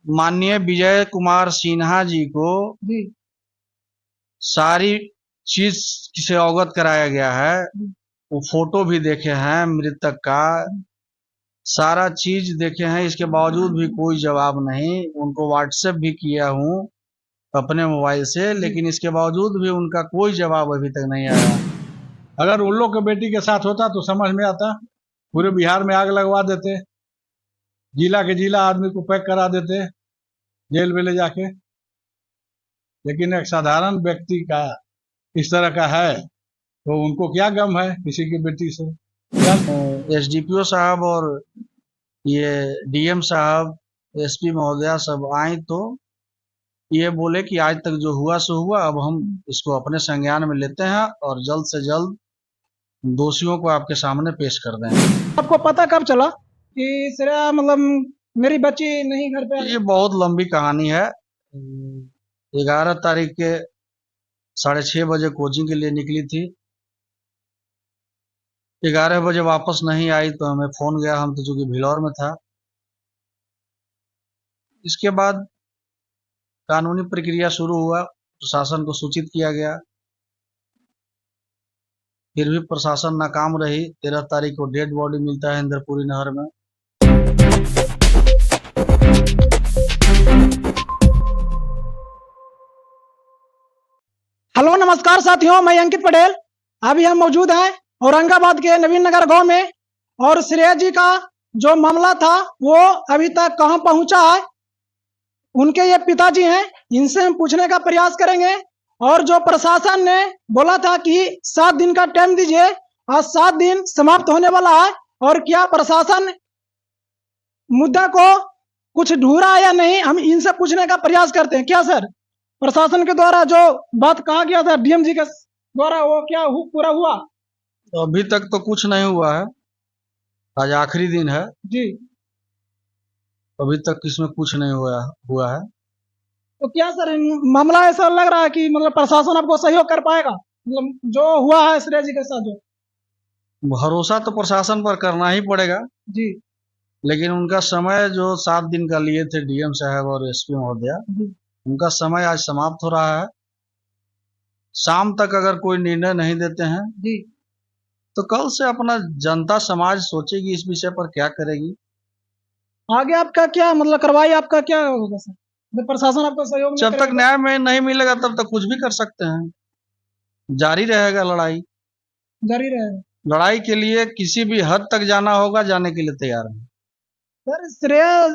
माननीय विजय कुमार सिन्हा जी को जी सारी चीज से अवगत कराया गया है। जी। वो फोटो भी देखे हैं मृतक का, सारा चीज देखे हैं। इसके बावजूद भी कोई जवाब नहीं। उनको व्हाट्सएप भी किया हूँ अपने मोबाइल से, लेकिन इसके बावजूद भी उनका कोई जवाब अभी तक नहीं आया। अगर उन लोग के बेटी के साथ होता तो समझ में आता, पूरे बिहार में आग लगवा देते, जिला के जिला आदमी को पैक करा देते जेल में ले जाके। लेकिन एक साधारण व्यक्ति का इस तरह का है तो उनको क्या गम है किसी की बेटी से। एसडीपीओ साहब और ये डीएम साहब, एसपी महोदया सब आए तो ये बोले कि आज तक जो हुआ सो हुआ, अब हम इसको अपने संज्ञान में लेते हैं और जल्द से जल्द दोषियों को आपके सामने पेश कर देंगे। आपको पता कब चला कि श्रेया मेरी बच्ची नहीं घर पे? ये बहुत लंबी कहानी है। 11 तारीख के 6:30 बजे कोचिंग के लिए निकली थी। 11 बजे वापस नहीं आई तो हमें फोन गया, हम तो चूंकि भिलौर में था। इसके बाद कानूनी प्रक्रिया शुरू हुआ, प्रशासन को सूचित किया गया, फिर भी प्रशासन नाकाम रही। 13 तारीख को डेड बॉडी मिलता है इंद्रपुरी नहर में। हेलो नमस्कार साथियों, मैं अंकित पटेल। अभी हम मौजूद हैं औरंगाबाद के नवीन नगर गांव में, और श्रेया जी का जो मामला था वो अभी तक कहां पहुंचा है, उनके ये पिताजी हैं, इनसे हम पूछने का प्रयास करेंगे। और जो प्रशासन ने बोला था कि 7 दिन का टाइम दीजिए, आज 7 दिन समाप्त होने वाला है, और क्या प्रशासन मुद्दा को कुछ ढूंढा है या नहीं, हम इनसे पूछने का प्रयास करते हैं। क्या सर, प्रशासन के द्वारा जो बात कहा गया था डीएम जी के द्वारा, वो क्या पूरा हुआ? तो अभी तक तो कुछ नहीं हुआ है। आज आखिरी दिन है जी। अभी तक इसमें कुछ नहीं हुआ है। तो क्या सर, मामला ऐसा लग रहा है कि प्रशासन आपको सहयोग कर पाएगा, जो हुआ है श्रेया जी के साथ जो? भरोसा तो प्रशासन पर करना ही पड़ेगा जी लेकिन उनका समय जो 7 दिन का लिए थे डीएम साहब और एसपी महोदया, जी उनका समय आज समाप्त हो रहा है। शाम तक अगर कोई निर्णय नहीं देते हैं जी। तो कल से अपना जनता समाज सोचेगी इस विषय पर क्या करेगी। आगे आपका क्या कार्रवाई आपका क्या होगा सर? प्रशासन आपको सहयोग नहीं जब तक करेगा? न्याय में नहीं मिलेगा तब तक कुछ भी कर सकते हैं। जारी रहेगा लड़ाई। जारी रहेगा। लड़ाई के लिए किसी भी हद तक जाना होगा, जाने के लिए तैयार हैं। सर श्रेया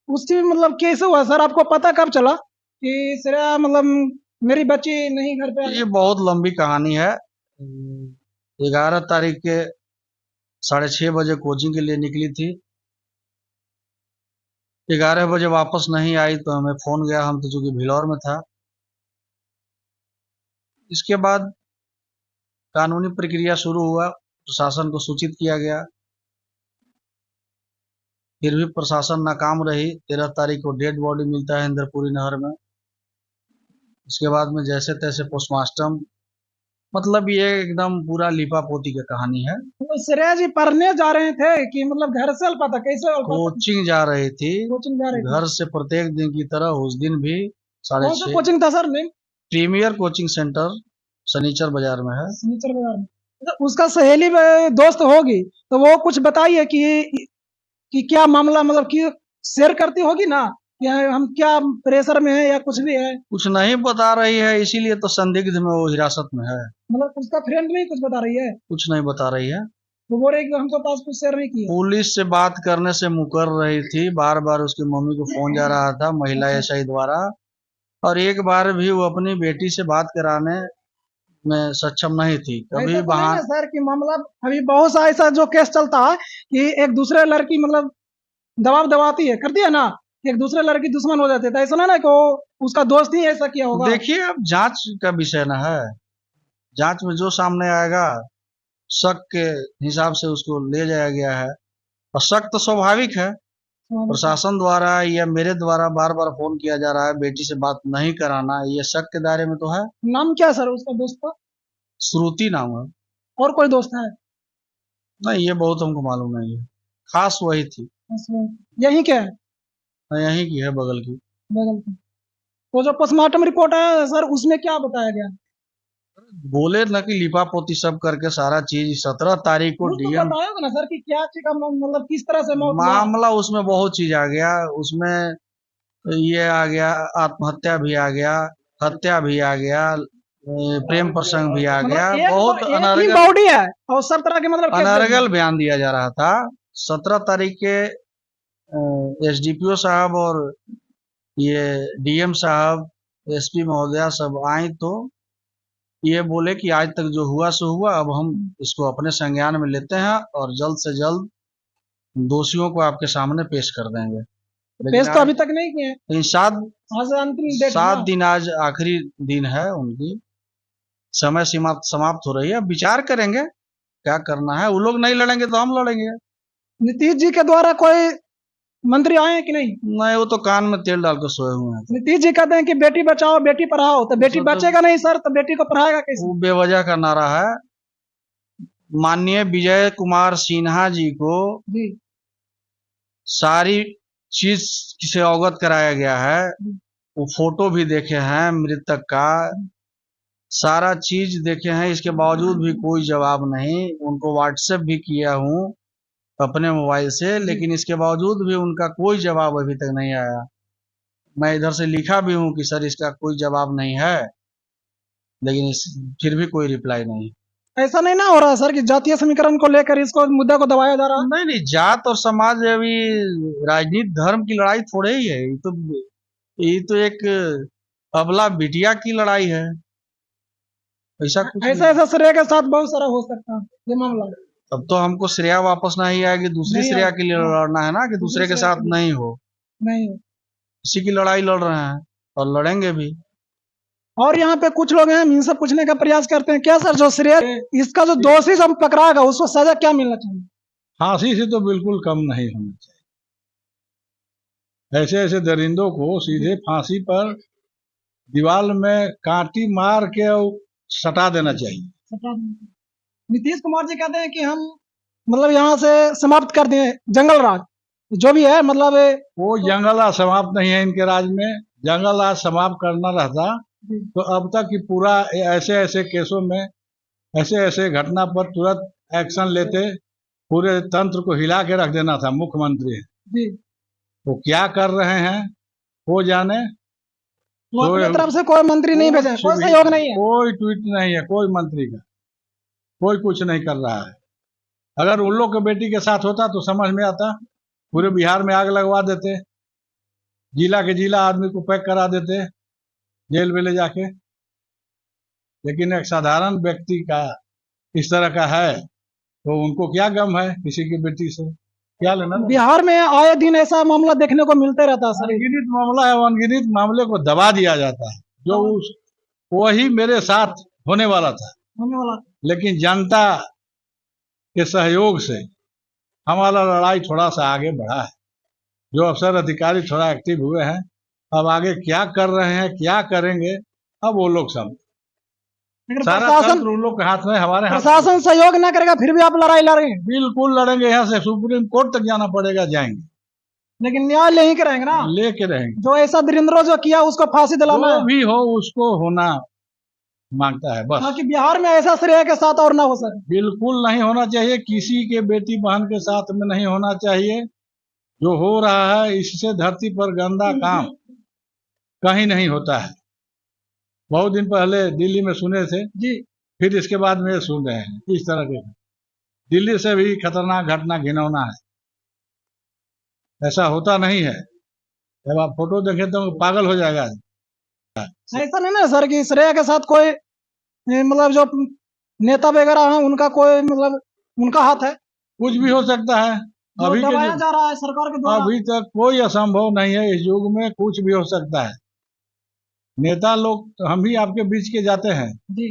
उसकी कैसे हुआ सर, आपको पता कब चला कि श्रेया मेरी बच्ची नहीं घर पे? ये बहुत लंबी कहानी है। 11 तारीख के 6:30 बजे कोचिंग के लिए निकली थी। 11 बजे वापस नहीं आई तो हमें फोन गया, हम तो चूंकि भिलौर में था। इसके बाद कानूनी प्रक्रिया शुरू हुआ, प्रशासन को सूचित किया गया, फिर भी प्रशासन नाकाम रही। 13 तारीख को डेड बॉडी मिलता है इंद्रपुरी नहर में। इसके बाद में जैसे तैसे पोस्टमार्टम, ये एकदम पूरा लिपा पोती की कहानी है। तो श्रेया जी पढ़ने जा रहे थे कि घर से अल्पा था, कैसे अल्पा था? कोचिंग जा रही थी। कोचिंग जा रहे थे। घर से प्रत्येक दिन की तरह उस दिन भी कौन सा 6:30। कोचिंग था सर? नहीं, प्रीमियर कोचिंग सेंटर सनीचर बाजार में है। सनीचर बाजार में। तो उसका सहेली दोस्त होगी, तो वो कुछ बताइए कि क्या मामला, कि शेयर करती होगी ना, या हम क्या प्रेशर में है या कुछ भी है? कुछ नहीं बता रही है, इसीलिए तो संदिग्ध में वो हिरासत में है। उसका फ्रेंड नहीं कुछ बता रही है? कुछ नहीं बता रही है। वो बोल रही कि हमको पास कुछ शेयर नहीं किया। पुलिस से बात करने से मुकर रही थी। बार बार उसकी मम्मी को फोन जा रहा था महिला एसआई द्वारा, और एक बार भी वो अपनी बेटी से बात कराने में सक्षम नहीं थी। कभी ऐसा तो नहीं बहाना है सर कि अभी बहुत सा ऐसा जो केस चलता है कि एक दूसरे लड़की दबाव दबाती है, करती है ना, एक दूसरे लड़की दुश्मन हो जाती है, तो ऐसा ना कि उसका दोस्त ही ऐसा किया होगा। देखिए, अब जांच का विषय ना है। जांच में जो सामने आएगा शक के हिसाब से उसको ले जाया गया है, और शक तो स्वाभाविक है। प्रशासन द्वारा या मेरे द्वारा बार बार फोन किया जा रहा है बेटी से बात नहीं कराना, ये शक के दायरे में तो है। नाम क्या सर उसका दोस्त का? श्रुति नाम है। और कोई दोस्त है? नहीं, ये बहुत हमको मालूम नहीं है, खास वही थी। यही क्या है? यहीं की है, बगल की। बगल की। वो जो पोस्टमार्टम रिपोर्ट है सर, उसमें क्या बताया गया? बोले न कि लिपापोती सब करके सारा चीज 17 तारीख को कुछ तो डीएम बताया होगा ना सर कि क्या चीज का मतलब किस तरह से मौत हुआ? मामला, उसमें बहुत चीज आ गया। उसमें ये आ गया, आत्महत्या भी आ गया, हत्या भी आ गया, प्रेम प्रसंग भी आ गया। मतलब बहुत एक ही अनर्गल बॉडी है और सब तरह के मतलब केस अनर्गल बयान दिया जा रहा था। 17 तारीख के एसडीपीओ साहब और ये डीएम साहब, एसपी महोदया सब आई तो ये बोले कि आज तक जो हुआ सो हुआ, अब हम इसको अपने संज्ञान में लेते हैं और जल्द से जल्द दोषियों को आपके सामने पेश कर देंगे। लेकिन पेश तो अभी तक नहीं किए। इन 7 आज अंतिम डेट है 7 ना? दिन, आज आखिरी दिन है उनकी, समय सीमा समाप्त हो रही है। अब विचार करेंगे क्या करना है। वो लोग नहीं लड़ेंगे तो हम लड़ेंगे। नीतीश जी के द्वारा कोई मंत्री आए हैं कि नहीं? नहीं, वो तो कान में तेल डाल के सोए हुए हैं। नीतीश जी कहते हैं कि बेटी बचाओ बेटी पढ़ाओ, तो बेटी बचेगा नहीं सर, तो बेटी को पढ़ाएगा कैसे? वो बेवजह का नारा है। माननीय विजय कुमार सिन्हा जी को जी सारी चीज से अवगत कराया गया है। वो फोटो भी देखे हैं मृतक का, सारा चीज देखे हैं। इसके बावजूद भी कोई जवाब नहीं। उनको व्हाट्सएप भी किया हूँ अपने मोबाइल से, लेकिन इसके बावजूद भी उनका कोई जवाब अभी तक नहीं आया। मैं इधर से लिखा भी हूँ कि सर इसका कोई जवाब नहीं है, लेकिन फिर भी कोई रिप्लाई नहीं। ऐसा नहीं ना हो रहा है सर कि जातीय समीकरण को लेकर इसको मुद्दा को दबाया जा रहा है? नहीं नहीं, जात और समाज अभी राजनीति धर्म की लड़ाई थोड़े ही है। ये तो एक अबला बिटिया की लड़ाई है। ऐसा कुछ ऐसा नहीं। ऐसा श्रेय के साथ बहुत सारा हो सकता है ये मामला। तब तो हमको श्रेया वापस नहीं आएगी, दूसरी नहीं श्रेया आएगी, के लिए हाँ। लड़ना है ना, कि दूसरे के श्रेया साथ के लिए। नहीं हो। नहीं। इसी की लड़ाई लड़ रहे हैं और लड़ेंगे भी। और यहाँ पे कुछ लोग हैं इनसे पूछने का प्रयास करते हैं, क्या सर जो श्रेय इसका जो दोषी जब पकड़ाएगा उसको सजा क्या मिलना चाहिए? फांसी से तो बिल्कुल कम नहीं होना चाहिए। ऐसे ऐसे दरिंदों को सीधे फांसी पर दीवार में कांटी मार के सटा देना चाहिए। नीतीश कुमार जी कहते हैं कि हम मतलब यहाँ से समाप्त कर दें जंगल राज, जो भी है मतलब वो जंगल राज समाप्त नहीं है इनके राज में। जंगल राज समाप्त करना रहता तो अब तक की पूरा ऐसे ऐसे केसों में, ऐसे ऐसे घटना पर तुरंत एक्शन लेते, पूरे तंत्र को हिला के रख देना था मुख्यमंत्री। जी वो क्या कर रहे हैं वो जाने। वो अपनी तरफ से कोई मंत्री नहीं भेजे, कोई सहयोग नहीं है, कोई ट्वीट नहीं है कोई मंत्री का, कोई कुछ नहीं कर रहा है। अगर उन लोग के बेटी के साथ होता तो समझ में आता, पूरे बिहार में आग लगवा देते, जिला के जिला आदमी को पैक करा देते जेल में ले जाके। लेकिन एक साधारण व्यक्ति का इस तरह का है तो उनको क्या गम है किसी की बेटी से, क्या लेना। बिहार में आए दिन ऐसा मामला देखने को मिलते रहता है सर। अनगिनत मामला है, अनगिनत मामले को दबा दिया जाता है जो वही मेरे साथ होने वाला था। लेकिन जनता के सहयोग से हमारा लड़ाई थोड़ा सा आगे बढ़ा है। जो अफसर अधिकारी थोड़ा एक्टिव हुए हैं, अब आगे क्या कर रहे हैं क्या करेंगे अब वो लोग सब, सारा तंत्र उन लोग के हाथ में, हमारे हाथ। प्रशासन सहयोग ना करेगा फिर भी आप लड़ाई लड़ेंगे? बिल्कुल लड़ेंगे, यहाँ से सुप्रीम कोर्ट तक जाना पड़ेगा, जाएंगे, लेकिन न्याय ले ही करेंगे ना, लेके रहेंगे। जो ऐसा दरिंद्रों जो किया उसको फांसी दिलाना जो भी हो उसको होना मांगता है बस। ताकि बिहार में ऐसा श्रेय के साथ और ना हो सके। बिल्कुल नहीं होना चाहिए, किसी के बेटी बहन के साथ में नहीं होना चाहिए। जो हो रहा है इससे धरती पर गंदा काम कहीं नहीं होता है। बहुत दिन पहले दिल्ली में सुने थे जी, फिर इसके बाद में सुन रहे हैं इस तरह के। दिल्ली से भी खतरनाक घटना घिनौना है, ऐसा होता नहीं है। जब आप फोटो देखें तो पागल हो जाएगा। ऐसा नहीं ना सर कि श्रेया के साथ कोई मतलब जो नेता वगैरह हैं उनका कोई मतलब उनका हाथ है? कुछ भी हो सकता है। अभी दबाया जा रहा है सरकार के द्वारा। अभी तक कोई असंभव नहीं है, इस युग में कुछ भी हो सकता है। नेता लोग तो हम ही आपके बीच के जाते हैं जी,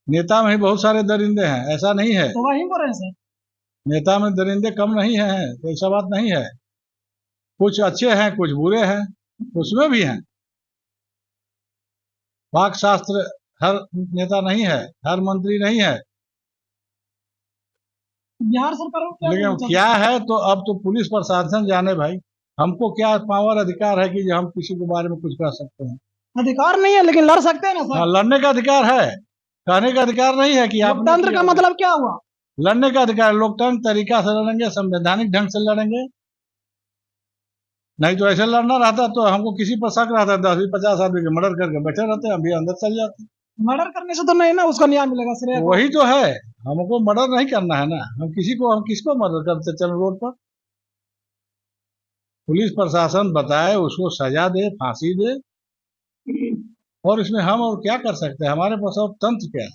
नेता में ही बहुत सारे दरिंदे हैं, ऐसा नहीं है। तो वही बोल रहे हैं सर, नेता में दरिंदे कम नहीं है, ऐसा बात नहीं है। कुछ अच्छे हैं कुछ बुरे हैं, उसमें भी हैं। वाक शास्त्र हर नेता नहीं है, हर मंत्री नहीं है। बिहार सरकार लेकिन क्या है तो अब तो पुलिस प्रशासन जाने भाई। हमको क्या पावर अधिकार है कि जो हम किसी के बारे में कुछ कह सकते हैं? अधिकार नहीं है लेकिन लड़ सकते हैं ना हाँ, सर। लड़ने का अधिकार है, कहने का अधिकार नहीं है कि आपने लोकतंत्र का किया। मतलब क्या हुआ? लड़ने का अधिकार, लोकतंत्र तरीका से लड़ेंगे, संवैधानिक ढंग से लड़ेंगे। नहीं तो ऐसे लड़ना रहता तो हमको किसी पर शक रहता, 10-50 आदमी के मर्डर करके बैठे रहते, हम भी अंदर चल जाते। मर्डर करने से तो नहीं ना उसको न्याय मिलेगा श्रेय को। वही तो है, हमको मर्डर नहीं करना है ना। हम किसको मर्डर करते चल रोड पर? पुलिस प्रशासन बताए, उसको सजा दे, फांसी दे, और इसमें हम और क्या कर सकते हैं? हमारे पास और तंत्र क्या है?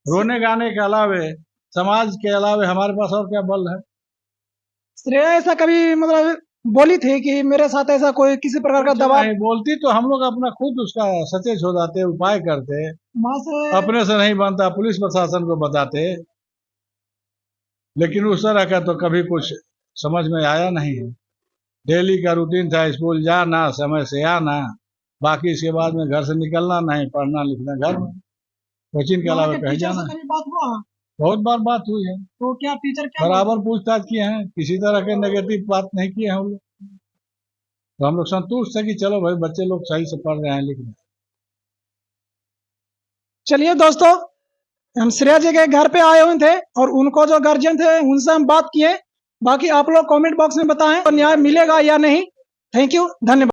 रोने गाने के अलावे, समाज के अलावे हमारे पास और क्या बल है? श्रेय ऐसा कभी मतलब बोली थी कि मेरे साथ ऐसा कोई किसी प्रकार का दबाव? नहीं बोलती तो हम लोग अपना खुद उसका सचेत हो जाते, उपाय करते, वहां से अपने से नहीं बनता पुलिस प्रशासन को बताते, लेकिन उस तरह का तो कभी कुछ समझ में आया नहीं है। डेली का रूटीन था, स्कूल जाना, समय से आना, बाकी इसके बाद में घर से निकलना नहीं, पढ़ना लिखना घर में, कोचिंग के अलावा कहीं टीचर जाना। से कभी बात हुआ? बहुत बार बात हुई है, तो क्या टीचर क्या बराबर पूछताछ किए हैं, किसी तरह के नेगेटिव बात नहीं किए हैं हम लोग। तो हम लोग संतुष्ट है कि चलो भाई बच्चे लोग सही से पढ़ रहे हैं, लिख रहे हैं। चलिए दोस्तों, हम श्रेया जी के घर पे आए हुए थे और उनको जो गार्जियन थे उनसे हम बात किए। बाकी आप लोग कमेंट बॉक्स में बताएं तो न्याय मिलेगा या नहीं। थैंक यू, धन्यवाद।